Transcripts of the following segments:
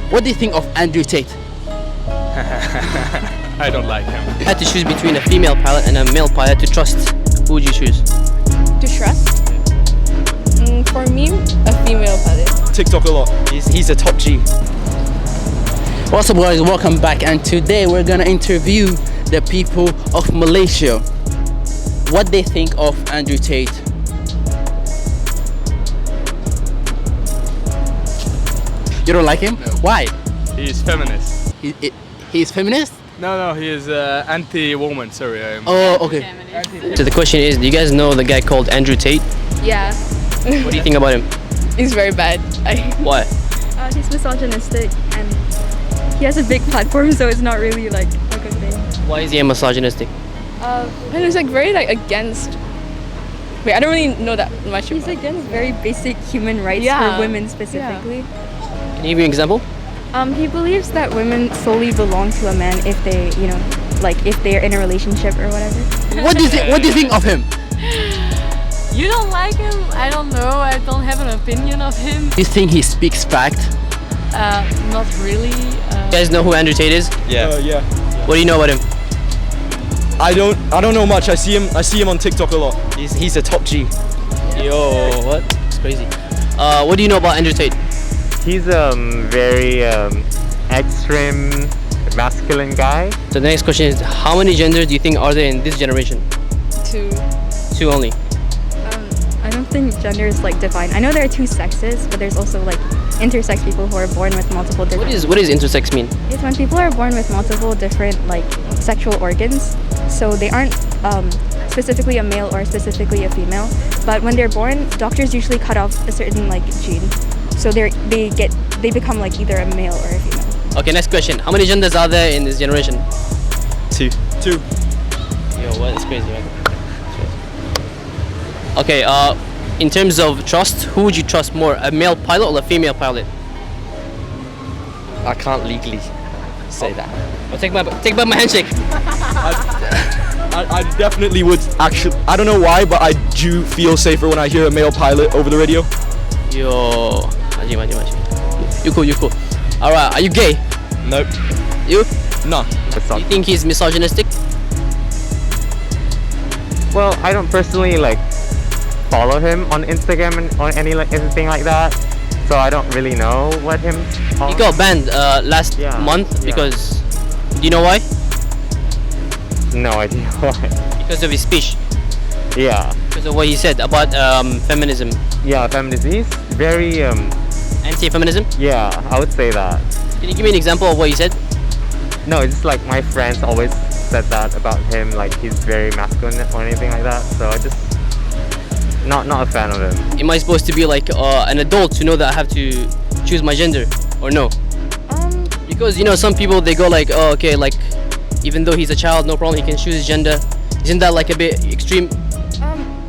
What do you think of Andrew Tate? I don't like him. If you had to choose between a female pilot and a male pilot to trust, who would you choose? To trust? For me, a female pilot. TikTok a lot. He's a top G. What's up, guys? Welcome back, and today we're gonna interview the people of Malaysia. What they think of Andrew Tate. You don't like him? No. Why? He's feminist. He's feminist? No, he is anti-woman. Sorry, I'm. Oh, okay. So the question is, do you guys know the guy called Andrew Tate? Yeah. What do you think about him? He's very bad. Why? He's misogynistic and he has a big platform, so it's not really like a good thing. Why is he misogynistic? And he's like very like against. Wait, I don't really know that much. He's about. against very basic human rights Yeah. for women specifically. Can you give me an example? He believes that women solely belong to a man if they, like if they're in a relationship or whatever. What do you think of him? You don't like him? I don't know. I don't have an opinion of him. Do you think he speaks fact? Not really. You guys know who Andrew Tate is? Yeah. Yeah. What do you know about him? I don't know much. I see him on TikTok a lot. He's a top G. Yo, what? It's crazy. What do you know about Andrew Tate? He's a very extreme masculine guy. So the next question is, how many genders do you think are there in this generation? To 2 only. I don't think gender is like defined. I know there are two sexes, but there's also like intersex people who are born with multiple different. What does intersex mean? It's when people are born with multiple different like sexual organs, so they aren't specifically a male or specifically a female. But when they're born, doctors usually cut off a certain like gene, so they become like either a male or a female. Okay, next question. How many genders are there in this generation? Two. Yo, what? It's crazy, right? Okay, in terms of trust, who would you trust more, a male pilot or a female pilot? I can't legally say that. Well, take back my handshake. I definitely would actually. I don't know why, but I do feel safer when I hear a male pilot over the radio. Yo, maji. You cool. Alright, are you gay? Nope. You? No. You think he's misogynistic? Well, I don't personally like follow him on Instagram and or anything like that, so I don't really know what him. He got banned last month because. Do you know why? No idea why. Because of his speech. Yeah. Because of what he said about feminism. Yeah, feminism. He's very Anti-feminism? Yeah, I would say that. Can you give me an example of what he said? No, it's just like my friends always said that about him, like he's very masculine or anything like that. So I just not a fan of him. Am I supposed to be like an adult to know that I have to choose my gender, or no? Because some people they go like, oh, okay, like even though he's a child, no problem, he can choose his gender. Isn't that like a bit extreme?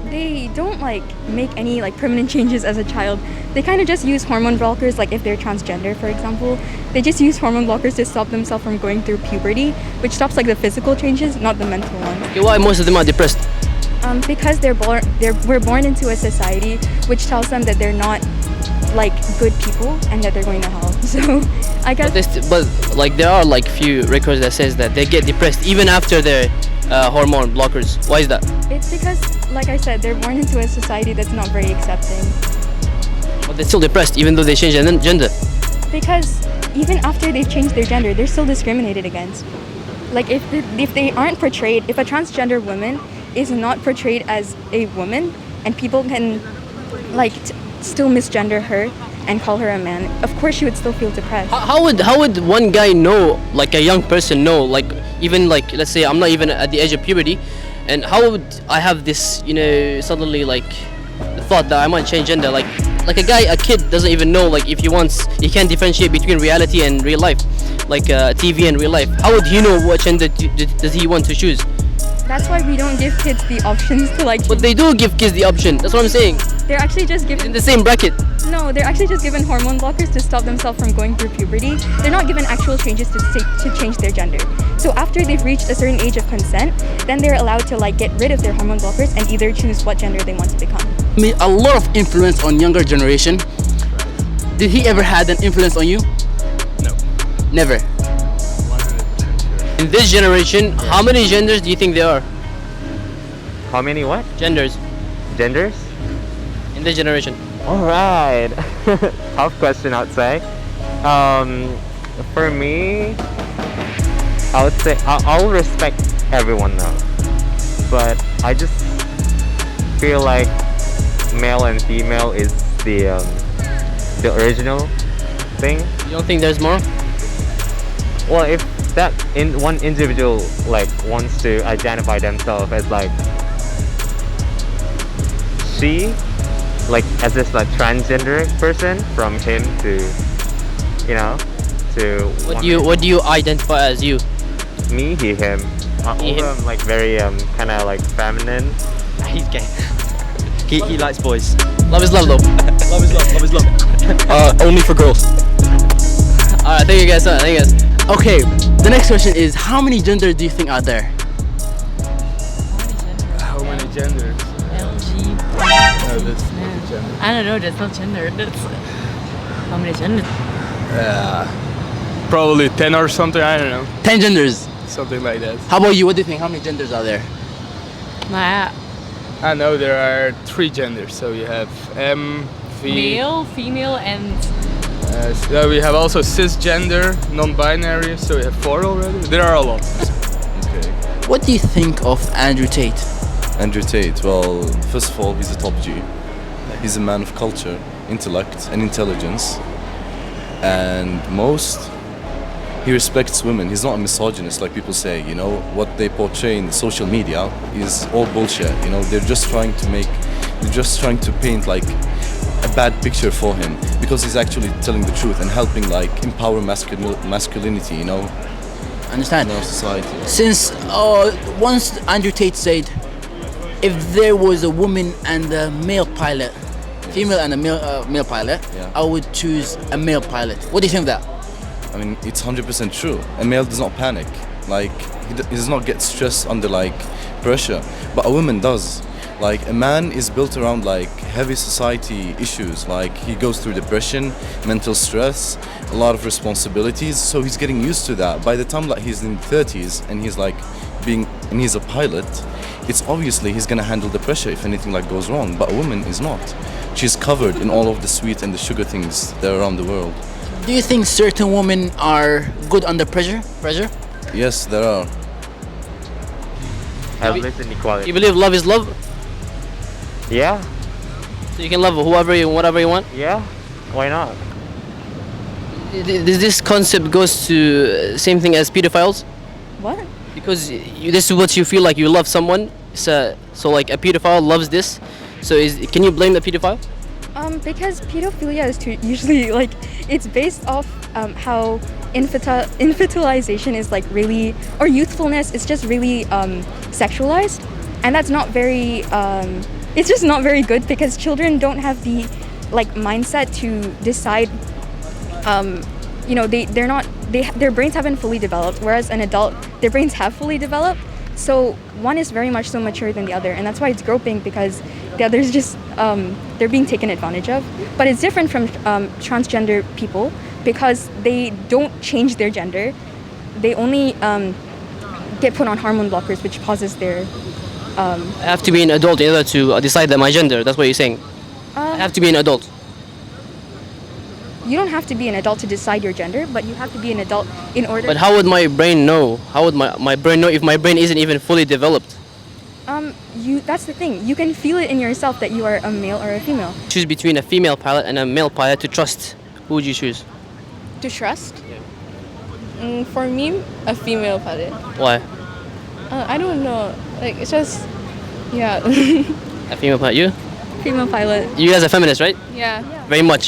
They don't like make any like permanent changes as a child. They kind of just use hormone blockers, like if they're transgender, for example. They just use hormone blockers to stop themselves from going through puberty, which stops like the physical changes, not the mental one. Okay, why most of them are depressed? Because we're born into a society which tells them that they're not like good people and that they're going to hell. So I guess. But like there are like few records that says that they get depressed even after their hormone blockers. Why is that? It's because, like I said, they're born into a society that's not very accepting. But they're still depressed even though they change their gender. Because even after they've changed their gender, they're still discriminated against. Like if they aren't portrayed, if a transgender woman is not portrayed as a woman, and people can like still misgender her and call her a man, of course she would still feel depressed. How would one guy know, like a young person know, like even like let's say I'm not even at the age of puberty, and how would I have this suddenly like the thought that I might change gender, like a kid doesn't even know like if he can't differentiate between reality and real life, like TV and real life. How would he know what gender does he want to choose? That's why we don't give kids the options to like. But they do give kids the option. That's what I'm saying. They're actually just given in the same bracket. No, they're actually just given hormone blockers to stop themselves from going through puberty. They're not given actual changes to change their gender. So after they've reached a certain age of consent, then they're allowed to like get rid of their hormone blockers and either choose what gender they want to become. I mean, a lot of influence on younger generation. Did he ever had an influence on you? No. Never. 100% sure. In this generation, how many genders do you think there are? How many what? Genders Genders? in this generation. Alright. Tough question, I'd say. For me, I would say I'll respect everyone though. But I just feel like male and female is the original thing. You don't think there's more? Well, if that one individual like wants to identify themselves as like she, like as this like transgender person, from him to, you know, to What do you identify as you? me, he, him. He, him. I'm like very kind of like feminine. He's gay. He likes boys. Love is love though. Love is love. Love is love. Only for girls. Alright, thank you guys. Thank you guys. Okay, the next question is how many genders do you think are there? How many genders? LG. No, that's not a gender. I don't know. That's not gender. That's how many genders? Probably 10 or something, I don't know. 10 genders. Something like that. How about you? What do you think? How many genders are there? Nah, I know there are 3 genders, so you have male, female, and so we have also cisgender, non-binary, so we have 4 already. There are a lot. Okay. What do you think of Andrew Tate? Andrew Tate, well, first of all, he's a top G. He's a man of culture, intellect, and intelligence. And he respects women. He's not a misogynist like people say, you know. What they portray in social media is all bullshit, you know. They're just trying to paint like a bad picture for him, because he's actually telling the truth and helping like empower masculinity, you know, Understand? in our society. Since once Andrew Tate said, if there was a woman and a male pilot, female and a male pilot, Yeah. I would choose a male pilot. What do you think of that? I mean, it's 100% true. A male does not panic. Like, he does not get stressed under, like, pressure. But a woman does. Like, a man is built around, like, heavy society issues. Like, he goes through depression, mental stress, a lot of responsibilities. So he's getting used to that. By the time, like, he's in 30s and he's, like, and he's a pilot, it's obviously he's gonna handle the pressure if anything, like, goes wrong. But a woman is not. She's covered in all of the sweet and the sugar things that are around the world. Do you think certain women are good under pressure? Yes, there are. Helpless inequality. You believe love is love? Yeah, So you can love whoever you, whatever you want? yeah. Why not? This concept goes to same thing as pedophiles? What? Because this is what you feel like you love someone. So like a pedophile loves this. So can you blame the pedophile? Because pedophilia is usually like it's based off how infantilization is like really, or youthfulness is just really sexualized, and that's not very. It's just not very good because children don't have the like mindset to decide. You know, their brains haven't fully developed, whereas an adult, their brains have fully developed. So one is very much so mature than the other, and that's why it's groping, because the other is just they're being taken advantage of. But it's different from transgender people because they don't change their gender. They only get put on hormone blockers, which causes their. I have to be an adult in order to decide that my gender. That's what you're saying. I have to be an adult. You don't have to be an adult to decide your gender, but you have to be an adult in order. But how would my brain know? How would my brain know if my brain isn't even fully developed? That's the thing. You can feel it in yourself that you are a male or a female. Choose between a female pilot and a male pilot to trust. Who would you choose? to trust. For me, a female pilot. Why? I don't know. Like it's just, yeah. A female pilot. You? Female pilot. You guys are feminists, right? Yeah. Very much.